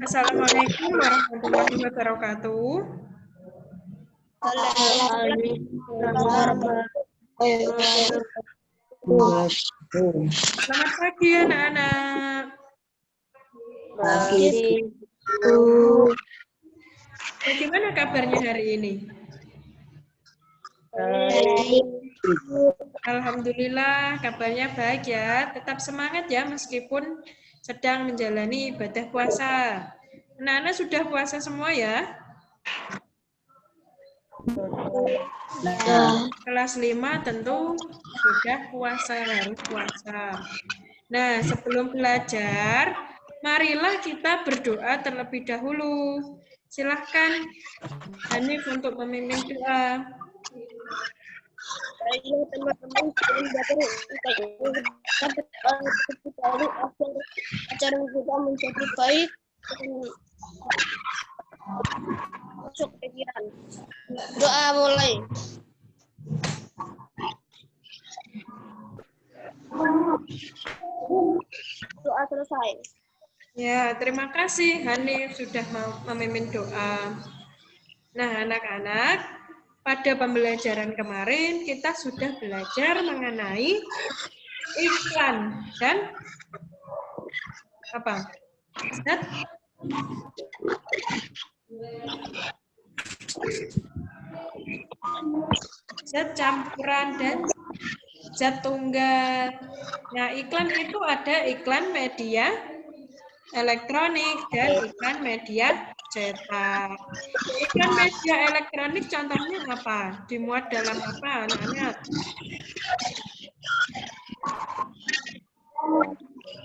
Assalamualaikum warahmatullahi wabarakatuh. Selamat pagi anak-anak. Bagaimana kabarnya hari ini? Alhamdulillah kabarnya baik ya. Tetap semangat ya meskipun sedang menjalani ibadah puasa. Anak-anak sudah puasa semua ya? Kelas 5 tentu sudah puasa, harus puasa. Nah, sebelum belajar, marilah kita berdoa terlebih dahulu. Silahkan Hanif untuk memimpin doa. Ayo teman-teman, acara kita menjadi baik dan masuk pikiran. Doa mulai. Doa selesai. Ya, terima kasih Hanif sudah memimpin doa. Nah, anak-anak, pada pembelajaran kemarin kita sudah belajar mengenai iklan dan apa? Zat campuran dan zat tunggal. Nah, iklan itu ada iklan media elektronik dan iklan media cetak. Iklan media elektronik contohnya apa? Dimuat dalam apa, anak-anak?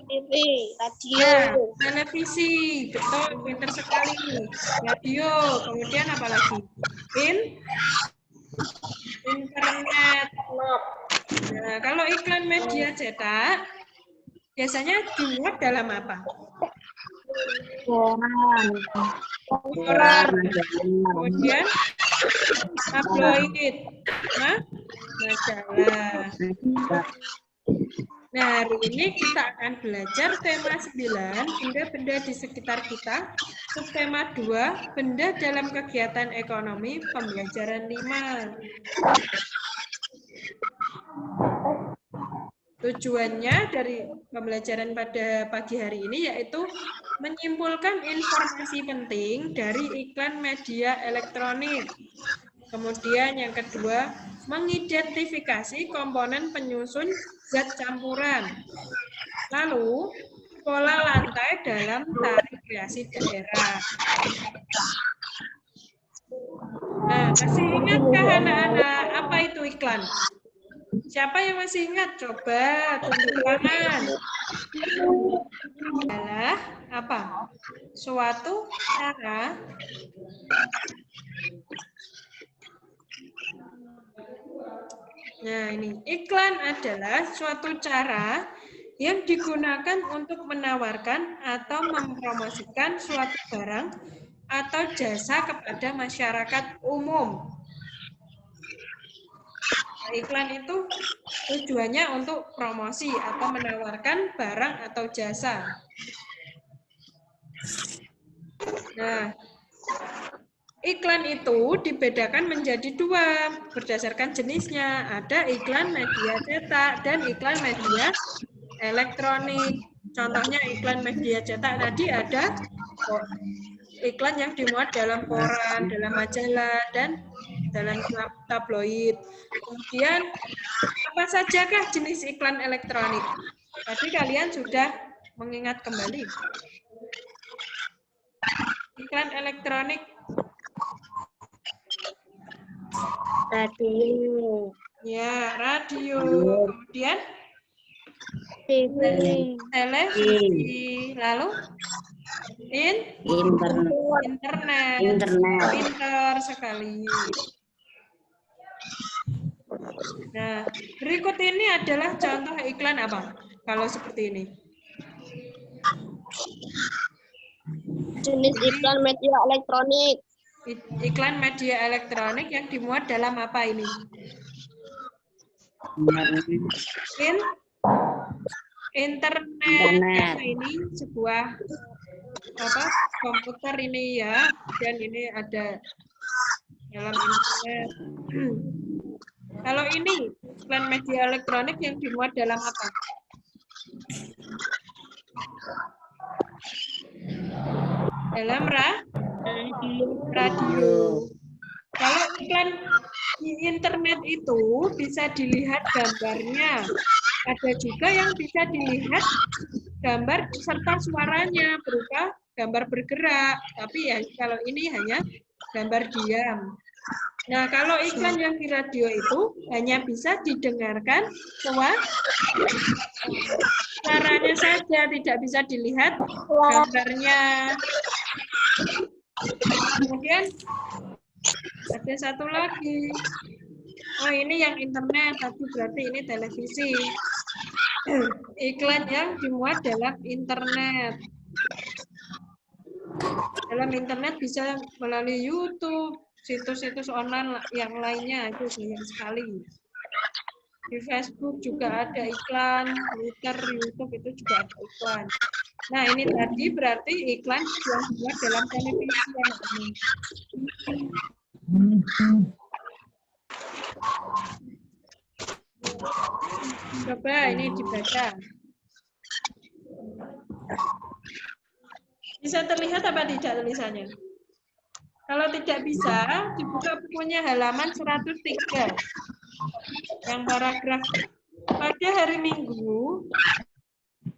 TV, radio. Nah, televisi, betul, pintar sekali. Radio, kemudian apa lagi? Internet. Nah, kalau iklan media cetak, biasanya dimuat dalam apa? Koran. Kemudian tabloid, majalah. Nah, hari ini kita akan belajar tema 9, benda-benda di sekitar kita, subtema 2, benda dalam kegiatan ekonomi, pembelajaran 5. Tujuannya dari pembelajaran pada pagi hari ini yaitu menyimpulkan informasi penting dari iklan media elektronik. Kemudian yang kedua, mengidentifikasi komponen penyusun zat campuran. Lalu, pola lantai dalam tari kreasi daerah. Nah, masih ingatkah anak-anak apa itu iklan? Siapa yang masih ingat? Coba tunjuk tangan. Adalah apa? Suatu cara Nah, ini iklan adalah suatu cara yang digunakan untuk menawarkan atau mempromosikan suatu barang atau jasa kepada masyarakat umum. Nah, iklan itu tujuannya untuk promosi atau menawarkan barang atau jasa. Nah, iklan itu dibedakan menjadi dua berdasarkan jenisnya. Ada iklan media cetak dan iklan media elektronik. Contohnya iklan media cetak tadi ada iklan yang dimuat dalam koran, dalam majalah, dan dalam tabloid. Kemudian, apa sajakah jenis iklan elektronik? Tadi kalian sudah mengingat kembali. Iklan elektronik. Radio. Ya, radio. Kemudian TV. televisi. Lalu internet. Pintar sekali. Nah, berikut ini adalah contoh iklan apa? Kalau seperti ini. Jenis iklan media elektronik. Iklan media elektronik yang dimuat dalam apa ini? internet. Karena ini sebuah komputer ini ya, dan ini ada dalam internet. Kalau ini iklan media elektronik yang dimuat dalam apa? Dalam radio. Kalau iklan di internet itu bisa dilihat gambarnya. Ada juga yang bisa dilihat gambar serta suaranya berupa gambar bergerak. Tapi ya kalau ini hanya gambar diam. Nah, kalau iklan yang di radio itu hanya bisa didengarkan suaranya saja, tidak bisa dilihat gambarnya. Kemudian ada satu lagi. Oh, ini yang internet, tapi berarti ini televisi. Iklan yang dimuat dalam internet. Dalam internet bisa melalui YouTube, situs-situs online yang lainnya, itu banyak sekali. Di Facebook juga ada iklan, Twitter, YouTube itu juga ada iklan. Nah, ini tadi berarti iklan yang dibuat dalam televisi. Coba ini dibaca. Bisa terlihat apa tidak tulisannya? Kalau tidak bisa, dibuka bukunya halaman 103. Yang paragraf pada hari Minggu.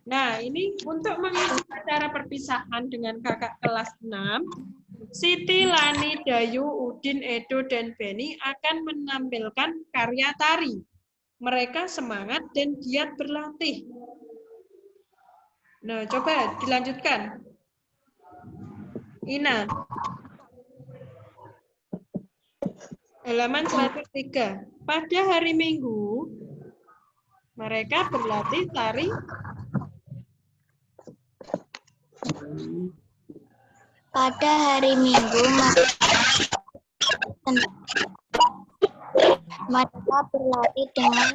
Nah, ini untuk mengisi acara perpisahan dengan kakak kelas 6, Siti, Lani, Dayu, Udin, Edo, dan Beni akan menampilkan karya tari. Mereka semangat dan giat berlatih. Nah, coba dilanjutkan. Ina. Halaman 103. Pada hari Minggu, mereka berlatih tari. Pada hari Minggu, mereka berlatih dengan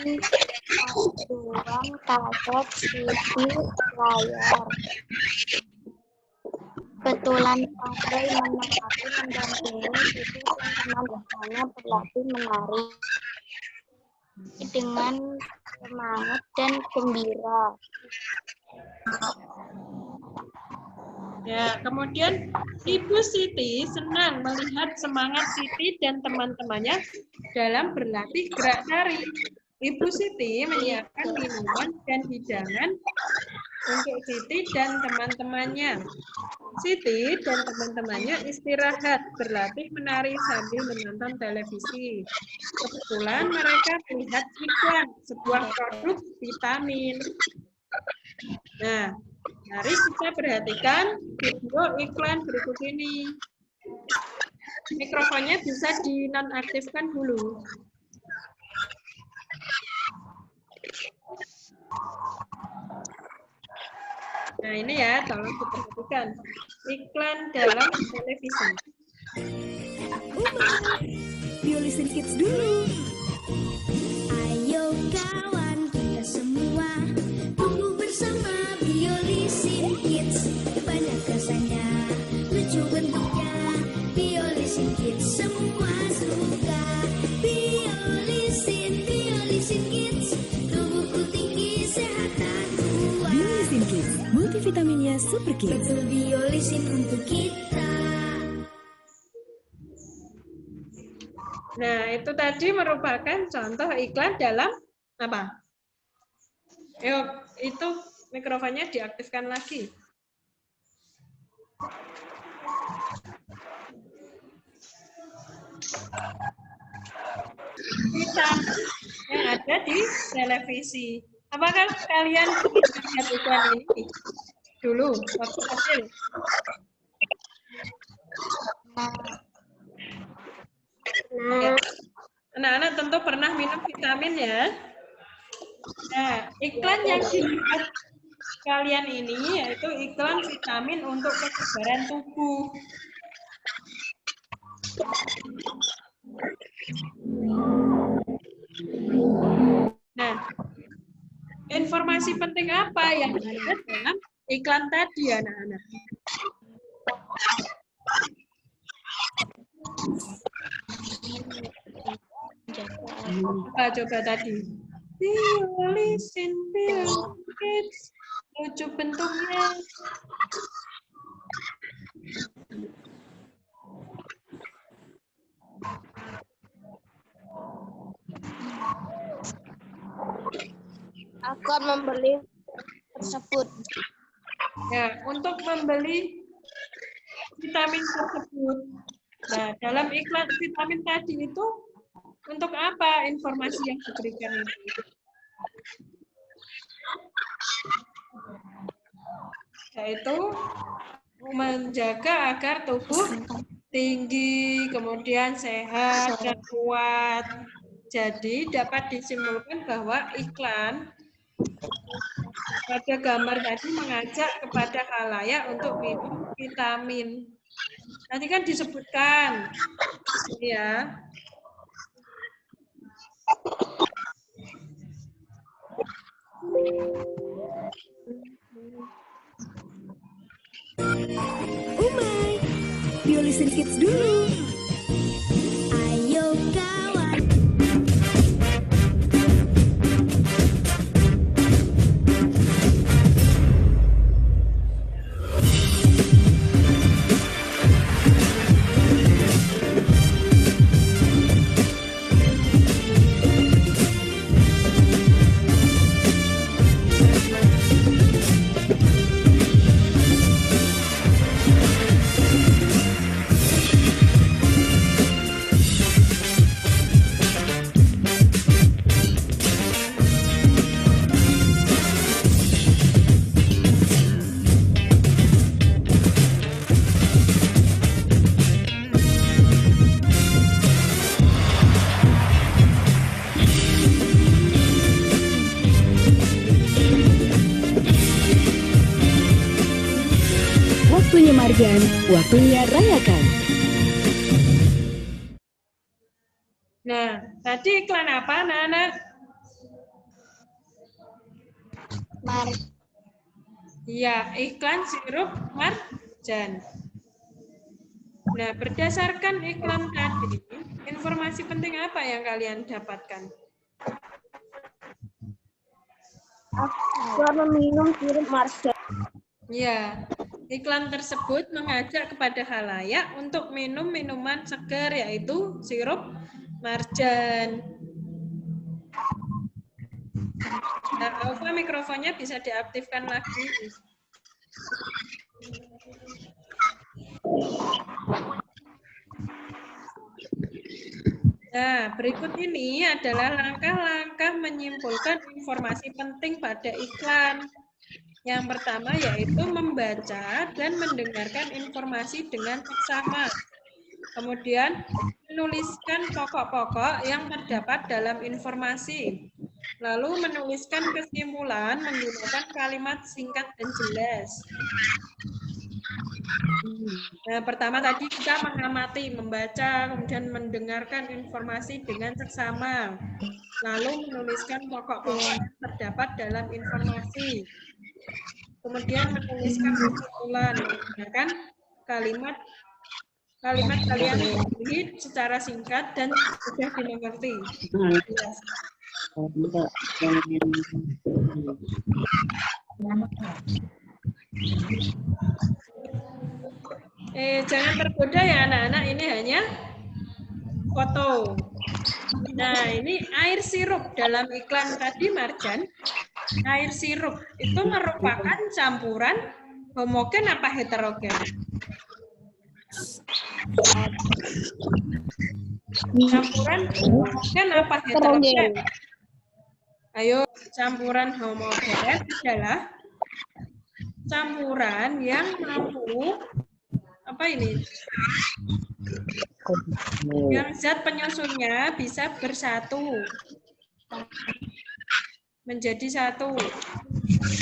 panduan kaset CD layar. Kebetulan Pandai menari mendampingi Siti dan teman-temannya berlatih menari dengan semangat dan gembira. Ya, kemudian Ibu Siti senang melihat semangat Siti dan teman-temannya dalam berlatih gerak tari. Ibu Siti menyiapkan minuman dan hidangan untuk Siti dan teman-temannya. Siti dan teman-temannya istirahat berlatih menari sambil menonton televisi. Kebetulan mereka melihat iklan sebuah produk vitamin. Nah, mari kita perhatikan video iklan berikut ini. Mikrofonnya bisa dinonaktifkan dulu. Nah, ini ya, tolong diperhatikan. Iklan dalam televisi. Biolisin Kids dulu. Ayo kawan kita semua tumbuh bersama Biolisin Kids. Banyak rasanya, lucu bentuknya. Biolisin Kids semua suka. Biolisin Kids. Tubuhku tinggi, sehat dan kuat. Biolisin Kids, multivitaminnya Super Kids. Betul Biolisin untuk kita. Nah, itu tadi merupakan contoh iklan dalam apa? Yuk, itu mikrofonnya diaktifkan lagi. Iklan yang ada di televisi. Apakah kalian lihat iklan ini dulu waktu kecil? Anak-anak tentu pernah minum vitamin ya. Nah, iklan yang dilihat kalian ini yaitu iklan vitamin untuk kekebalan tubuh. Nah, informasi penting apa yang ada dalam iklan tadi, anak-anak? Coba tadi. Biolisin, kids. Lucu bentuknya. Akan membeli tersebut. Ya, untuk membeli vitamin tersebut. Nah, dalam iklan vitamin tadi itu untuk apa informasi yang diberikan itu? Yaitu menjaga agar tubuh tinggi, kemudian sehat dan kuat. Jadi dapat disimpulkan bahwa iklan pada gambar tadi mengajak kepada khalayak untuk minum vitamin. Nanti kan disebutkan, ya. Umay, Biolisin Kids dulu. Ayo kawan. Waktunya Marjan, waktunya rayakan. Nah, tadi iklan apa, anak-anak? Iya, iklan sirup marjan. Nah, berdasarkan iklan tadi, informasi penting apa yang kalian dapatkan? Akan meminum sirup marjan. Ya, iklan tersebut mengajak kepada khalayak untuk minum minuman segar, yaitu sirup marjan. Nah, Alfa, mikrofonnya bisa diaktifkan lagi. Nah, berikut ini adalah langkah-langkah menyimpulkan informasi penting pada iklan. Yang pertama yaitu membaca dan mendengarkan informasi dengan seksama. Kemudian menuliskan pokok-pokok yang terdapat dalam informasi. Lalu menuliskan kesimpulan menggunakan kalimat singkat dan jelas. Nah, pertama tadi kita mengamati, membaca, kemudian mendengarkan informasi dengan seksama. Lalu menuliskan pokok-pokok yang terdapat dalam informasi. Kemudian menuliskan kesimpulan menggunakan kalimat kalian pilih secara singkat dan mudah dimengerti. Jangan tergoda ya anak-anak, ini hanya foto. Nah, ini air sirup dalam iklan tadi Marjan. Air sirup itu merupakan campuran homogen apa heterogen? Campuran homogen apa heterogen? Ayo, campuran homogen adalah campuran yang mampu apa ini? Yang zat penyusunnya bisa bersatu menjadi satu.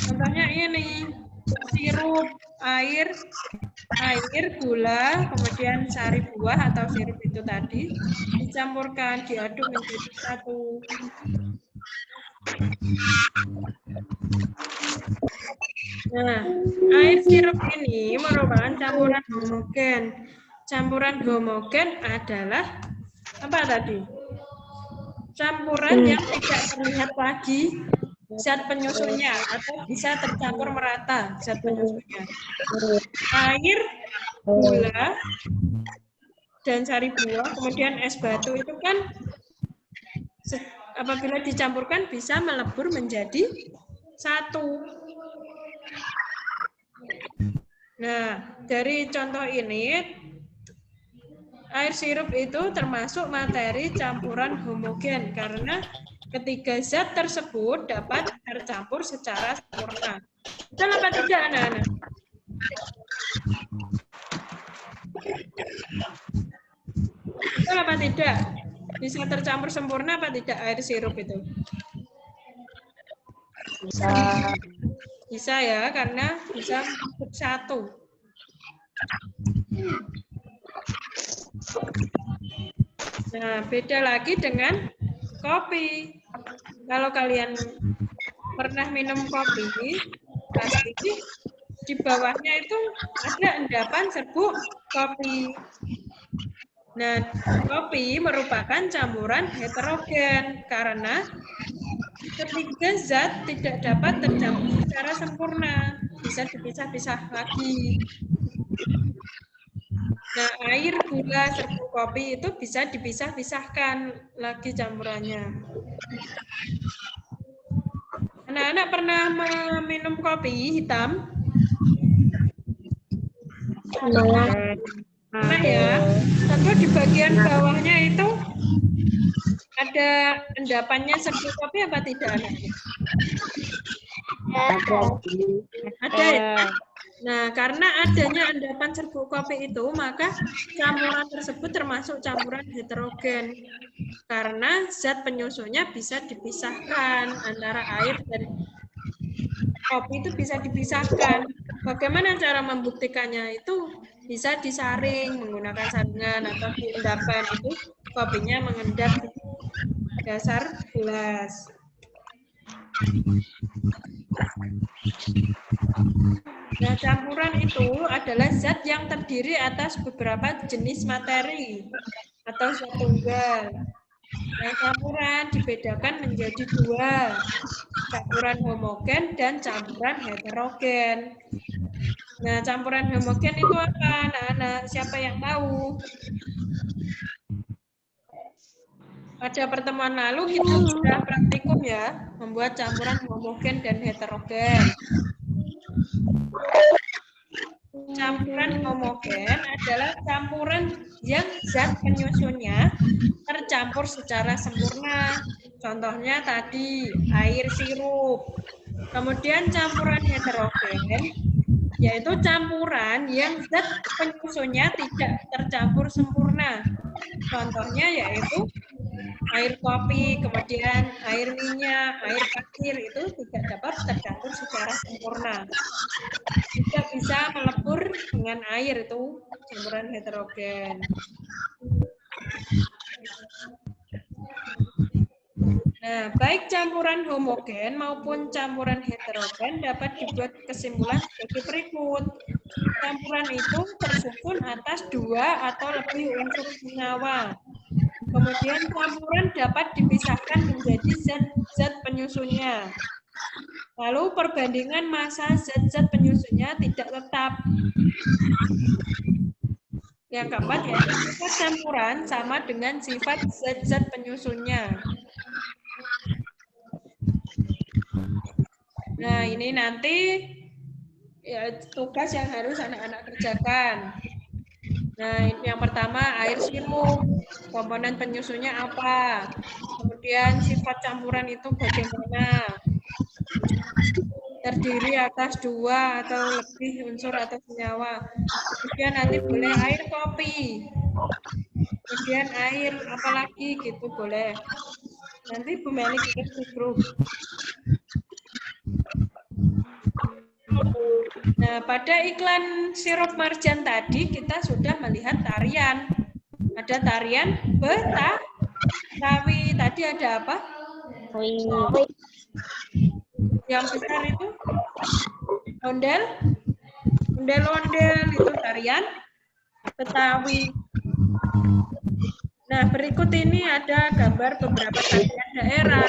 Contohnya ini sirup, air, gula, kemudian sari buah atau sirup itu tadi dicampurkan, diaduk menjadi satu. Nah, air sirup ini merupakan campuran homogen. Campuran homogen adalah apa tadi? Campuran yang tidak terlihat lagi zat penyusunnya atau bisa tercampur merata zat penyusunnya. Air, gula, dan sari buah, kemudian es batu itu kan apabila dicampurkan bisa melebur menjadi satu. Nah, dari contoh ini, air sirup itu termasuk materi campuran homogen karena ketiga zat tersebut dapat tercampur secara sempurna. Betul apa tidak, anak-anak? Betul apa tidak? Bisa tercampur sempurna apa tidak air sirup itu? Bisa. Bisa ya, karena bisa satu. Nah, beda lagi dengan kopi. Kalau kalian pernah minum kopi, pasti di bawahnya itu ada endapan serbuk kopi. Nah, kopi merupakan campuran heterogen karena ketiga zat tidak dapat tercampur secara sempurna, bisa dipisah-pisah lagi. Nah, air, gula, serbuk kopi itu bisa dipisah-pisahkan lagi campurannya. Anak-anak pernah minum kopi hitam? Pernah ya? Tentu di bagian bawahnya itu ada endapannya serbuk kopi apa tidak? Ada ya? Nah, karena adanya endapan serbuk kopi itu, maka campuran tersebut termasuk campuran heterogen. Karena zat penyusunnya bisa dipisahkan antara air dan kopi itu bisa dipisahkan. Bagaimana cara membuktikannya? Itu bisa disaring menggunakan saringan atau di endapan itu kopinya mengendap di dasar gelas. Nah, campuran itu adalah zat yang terdiri atas beberapa jenis materi atau zat tunggal. Nah, campuran dibedakan menjadi dua, campuran homogen dan campuran heterogen. Nah, campuran homogen itu apa, anak-anak? Siapa yang tahu? Pada pertemuan lalu kita sudah praktikum ya, membuat campuran homogen dan heterogen. Campuran homogen adalah campuran yang zat penyusunnya tercampur secara sempurna. Contohnya tadi air sirup. Kemudian campuran heterogen yaitu campuran yang zat penyusunnya tidak tercampur sempurna. Contohnya yaitu air kopi, kemudian air minyak, air pasir itu tidak dapat tercampur secara sempurna. Tidak bisa melebur dengan air, itu campuran heterogen. Nah, baik campuran homogen maupun campuran heterogen dapat dibuat kesimpulan sebagai berikut. Campuran itu tersusun atas dua atau lebih unsur senyawa. Kemudian campuran dapat dipisahkan menjadi zat-zat penyusunnya. Lalu perbandingan massa zat-zat penyusunnya tidak tetap. Yang keempat yaitu sifat campuran sama dengan sifat zat-zat penyusunnya. Nah, ini nanti ya, tugas yang harus anak-anak kerjakan. Nah, yang pertama air sirup, komponen penyusunnya apa? Kemudian sifat campuran itu bagaimana? Terdiri atas dua atau lebih unsur atau senyawa. Kemudian nanti boleh air kopi. Kemudian air apalagi gitu boleh. Nanti Bu Meli kirim di grup. Nah, pada iklan sirup marjan tadi kita sudah melihat tarian. Ada tarian Betawi. Tadi ada apa? Yang besar itu ondel, ondel-ondel itu tarian Betawi. Nah, berikut ini ada gambar beberapa tarian daerah.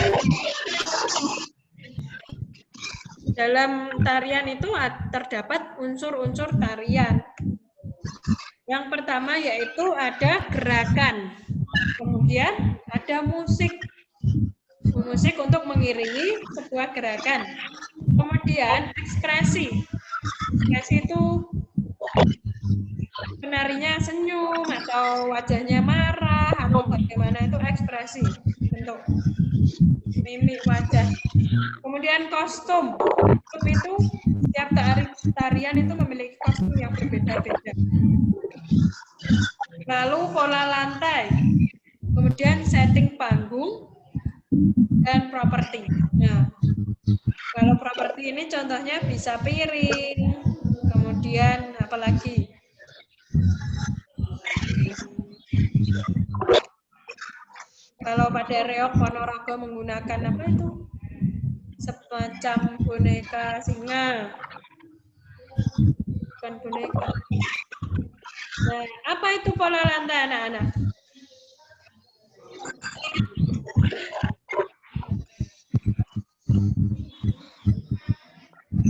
Dalam tarian itu terdapat unsur-unsur tarian. Yang pertama yaitu ada gerakan. Kemudian ada musik. Musik untuk mengiringi sebuah gerakan. Kemudian ekspresi. Ekspresi itu penarinya senyum atau wajahnya marah atau bagaimana, itu ekspresi bentuk mimik wajah. Kemudian kostum. Kostum itu setiap tarian itu memiliki kostum yang berbeda-beda. Lalu pola lantai. Kemudian setting panggung dan properti. Nah, kalau properti ini contohnya bisa piring. Kemudian apalagi? Kalau pada reok Ponorogo menggunakan apa itu? Semacam boneka singa. Bukan boneka. Nah, apa itu pola lantai anak-anak?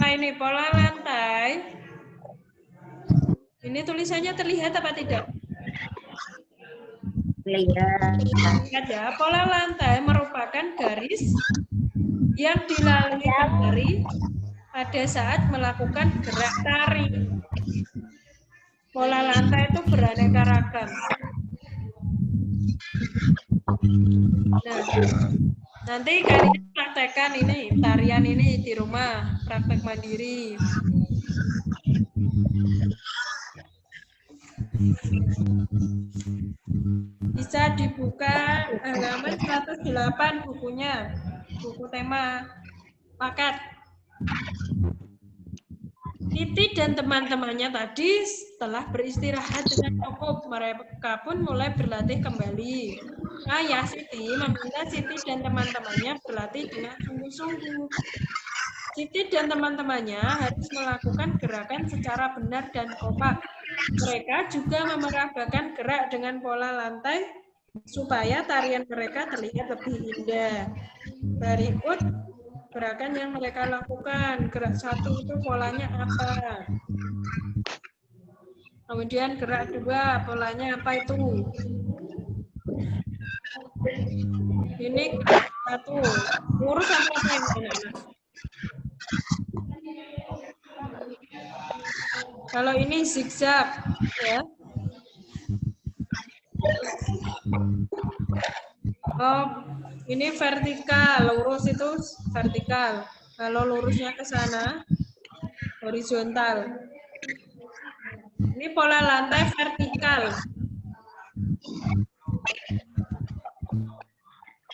Nah, ini pola lantai. Ini tulisannya terlihat apa tidak? Lihat ya, pola lantai merupakan garis yang dilalui penari pada saat melakukan gerak tari. Pola lantai itu beraneka ragam. Nah, nanti kalian praktekkan ini, tarian ini di rumah, praktek mandiri. Bisa dibuka halaman 108 bukunya, buku tema paket. Titi dan teman-temannya tadi setelah beristirahat dengan cukup, mereka pun mulai berlatih kembali. Ayah Siti meminta Siti dan teman-temannya berlatih dengan sungguh-sungguh. Siti dan teman-temannya harus melakukan gerakan secara benar dan kompak. Mereka juga memeragakan gerak dengan pola lantai supaya tarian mereka terlihat lebih indah. Berikut gerakan yang mereka lakukan. Gerak satu itu polanya apa? Kemudian gerak dua polanya apa itu? Ini gerak satu. Lurus sampai apa ini? Kalau ini zigzag, ya. Oh, ini vertikal, lurus itu vertikal. Kalau lurusnya ke sana, horizontal. Ini pola lantai vertikal.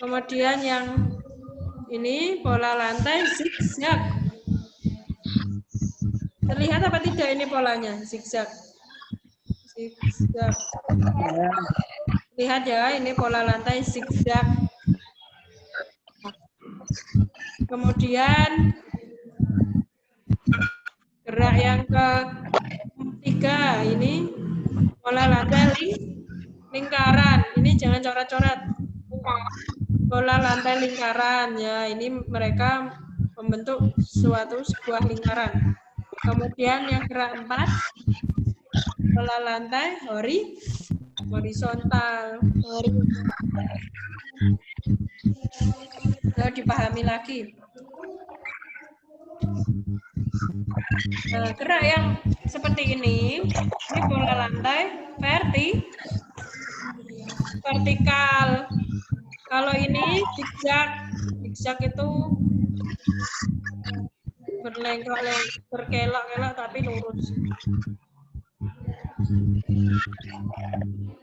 Kemudian yang ini pola lantai zigzag. Terlihat apa tidak ini polanya? Zigzag. Zigzag. Lihat ya, ini pola lantai zigzag. Kemudian gerak yang ketiga, ini pola lantai lingkaran. Ini jangan coret-coret. Pola lantai lingkaran, ya, ini mereka membentuk sebuah lingkaran. Kemudian yang gerak 4, pola lantai horizontal. Lalu dipahami lagi. Nah, gerak yang seperti ini pola lantai vertikal. Kalau ini zigzag, zigzag itu berkelok-kelok tapi lurus.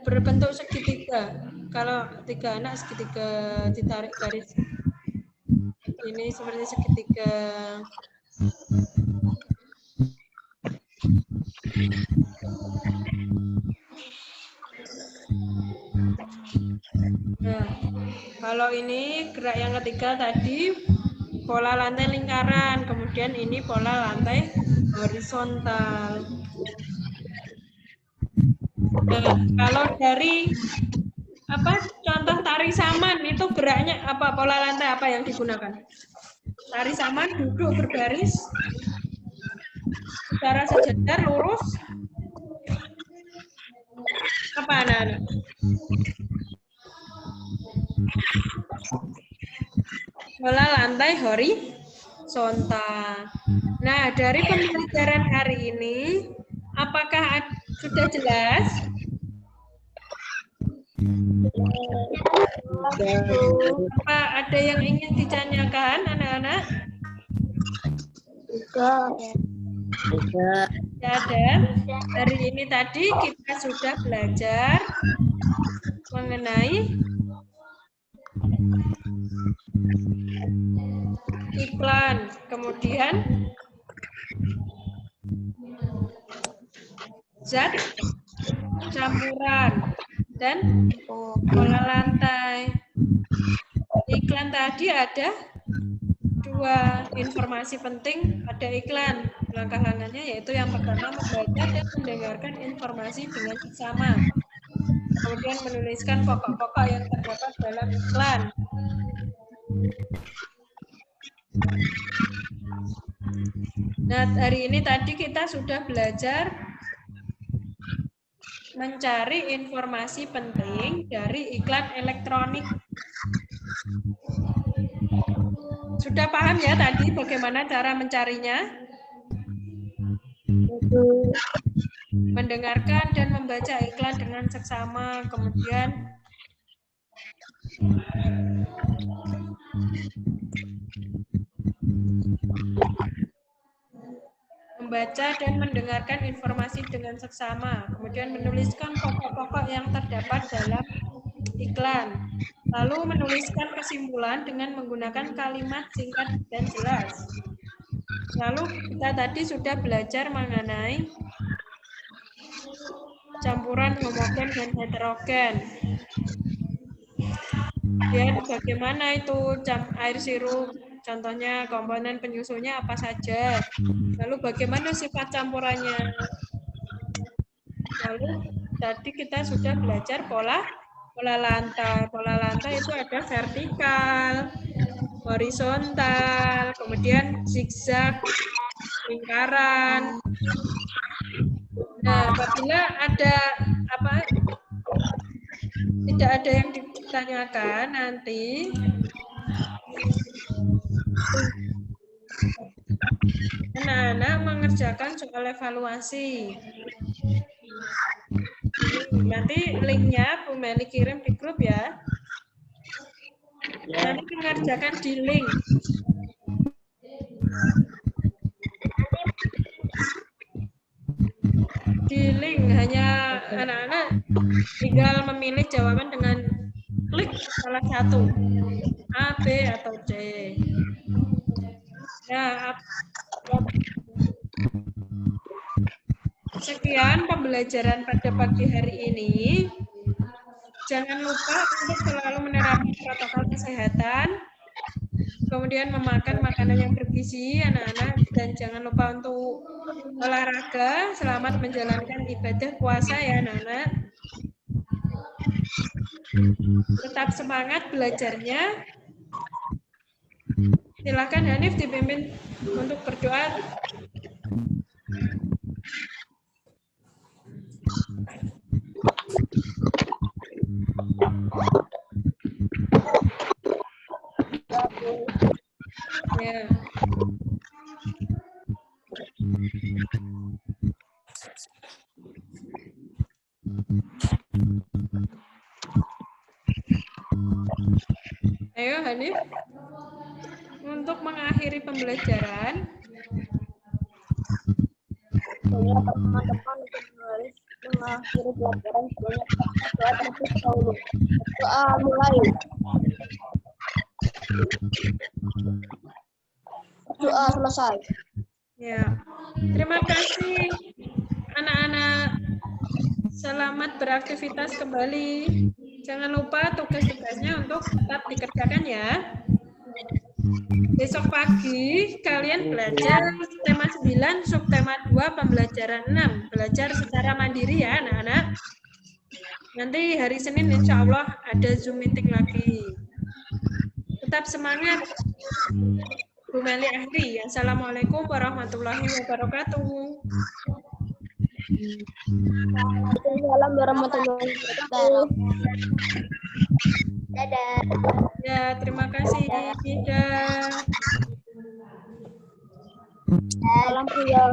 Berbentuk segitiga. Kalau tiga anak segitiga ditarik garis. Ini seperti segitiga. Nah, kalau ini gerak yang ketiga tadi pola lantai lingkaran, kemudian ini pola lantai horizontal. Nah, kalau dari contoh tari saman itu geraknya apa, pola lantai apa yang digunakan? Tari saman duduk berbaris secara sejajar lurus. Apa anak-anak? Pola lantai horizontal. Nah, dari pembelajaran hari ini, apakah sudah jelas? Apa ada yang ingin ditanyakan, anak-anak? Tidak ada. Hari ini tadi kita sudah belajar mengenai iklan, kemudian zat campuran, dan pola lantai. Iklan tadi ada 2 informasi penting, ada iklan. Langkah-langkahnya yaitu yang pertama membaca dan mendengarkan informasi dengan seksama. Kemudian menuliskan pokok-pokok yang terdapat dalam iklan. Nah, hari ini tadi kita sudah belajar mencari informasi penting dari iklan elektronik. Sudah paham ya tadi bagaimana cara mencarinya? Mendengarkan dan membaca iklan dengan seksama, kemudian membaca dan mendengarkan informasi dengan seksama, kemudian menuliskan pokok-pokok yang terdapat dalam iklan, lalu menuliskan kesimpulan dengan menggunakan kalimat singkat dan jelas. Lalu kita tadi sudah belajar mengenai campuran homogen dan heterogen. Dan bagaimana itu air sirup, contohnya komponen penyusunnya apa saja. Lalu bagaimana sifat campurannya. Lalu tadi kita sudah belajar pola lantai. Pola lantai itu ada vertikal, horizontal, kemudian zigzag, lingkaran. Nah, apabila ada tidak ada yang ditanyakan, nanti anak-anak mengerjakan soal evaluasi. Nanti linknya Bu Meli kirim di grup ya. Nanti mengerjakan di link. Di link hanya anak-anak tinggal memilih jawaban dengan klik salah satu, A, B, atau C. Nah, sekian pembelajaran pada pagi hari ini. Jangan lupa untuk selalu menerapkan protokol kesehatan, kemudian memakan makanan yang bergizi, anak-anak, dan jangan lupa untuk olahraga. Selamat menjalankan ibadah puasa ya, anak-anak. Tetap semangat belajarnya. Silakan Hanif dipimpin untuk berdoa. Ya. Ayo Hanif, untuk mengakhiri pembelajaran. Saya teman-teman harus mengakhiri pelajaran sebanyak doa terlebih dahulu. Doa mulai. Doa selesai. Ya, terima kasih anak-anak. Selamat beraktivitas kembali. Jangan lupa tugas-tugasnya untuk tetap dikerjakan ya. Besok pagi kalian belajar tema 9, subtema 2, pembelajaran 6. Belajar secara mandiri ya anak-anak. Nanti hari Senin insya Allah ada Zoom meeting lagi. Tetap semangat. Bu Meli Ahri. Assalamualaikum warahmatullahi wabarakatuh. Waalaikumsalam warahmatullahi wabarakatuh. Dadah. Ya, terima kasih. Dadah. Salam pria.